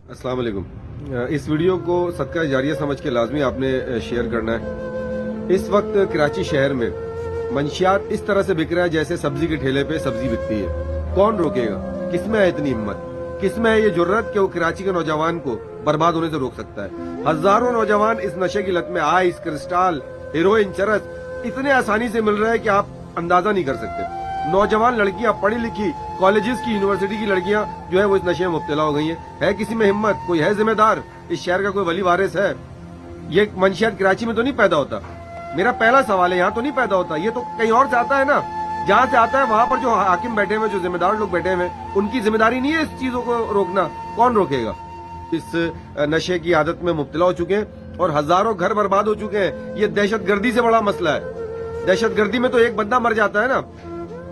अस्सलाम वालेकुम। इस वीडियो को सदका जारिया समझ के लाजमी आपने शेयर करना है। इस वक्त कराची शहर में मंशियात इस तरह से बिक रहा है जैसे सब्जी के ठेले पे सब्जी बिकती है। कौन रोकेगा? किसमें है इतनी हिम्मत? किसमें है ये जुर्रत कि वो कराची के नौजवान को बर्बाद होने से रोक सकता है? हजारों नौजवान इस नशे की लत में आइस, क्रिस्टल, हेरोइन, चरस इतने आसानी से मिल रहा है कि आप अंदाजा नहीं कर सकते। नौजवान लड़कियां, पढ़ी लिखी कॉलेजेस की, यूनिवर्सिटी की लड़कियां जो है वो इस नशे में मुब्तला हो गई हैं। है किसी में हिम्मत? कोई है जिम्मेदार? इस शहर का कोई वली वारिस है? ये मंशियात कराची में तो नहीं पैदा होता। मेरा पहला सवाल है, यहाँ तो नहीं पैदा होता, ये तो कहीं और से आता है ना। जहाँ से आता है वहां पर जो हाकिम बैठे हुए, जो जिम्मेदार लोग बैठे हुए, उनकी जिम्मेदारी नहीं है इस चीजों को रोकना। कौन रोकेगा? इस नशे की आदत में मुब्तला हो चुके हैं और हजारों घर बर्बाद हो चुके हैं। ये दहशतगर्दी से बड़ा मसला है। दहशतगर्दी में तो एक बंदा मर जाता है ना,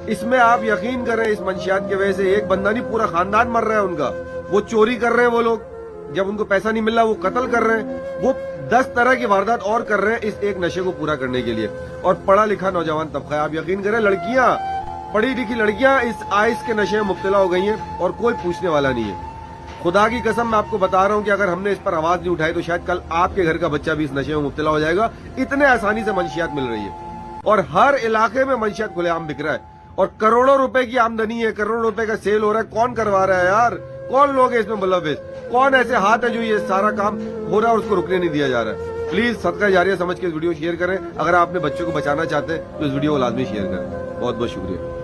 इसमें आप यकीन करें इस मंशियात की वजह से एक बंदा नहीं, पूरा खानदान मर रहा है उनका। वो चोरी कर रहे हैं, वो लोग जब उनको पैसा नहीं मिल रहा वो कत्ल कर रहे हैं, वो 10 तरह की वारदात और कर रहे हैं इस एक नशे को पूरा करने के लिए। और पढ़ा लिखा नौजवान तबका, आप यकीन करें लड़कियां, पढ़ी लिखी लड़कियां इस आइस के नशे में मुब्तला हो गई हैं और कोई पूछने वाला नहीं है। खुदा की कसम मैं आपको बता रहा हूं कि अगर हमने इस पर आवाज नहीं उठाई तो शायद कल आपके घर का बच्चा भी इस नशे में मुब्तला हो जाएगा। इतने आसानी से मंशियात मिल रही है और हर इलाके में मंशियात खुलेआम बिक रहा है और करोड़ों रुपए की आमदनी है, करोड़ों रुपए का सेल हो रहा है। कौन करवा रहा है यार? कौन लोग है इसमें मुलव्विस? कौन ऐसे हाथ है जो ये सारा काम हो रहा है और उसको रुकने नहीं दिया जा रहा है? प्लीज सदका जारिया समझ के इस वीडियो शेयर करें। अगर आप अपने बच्चों को बचाना चाहते हैं तो इस वीडियो को लाजमी शेयर करें। बहुत बहुत शुक्रिया।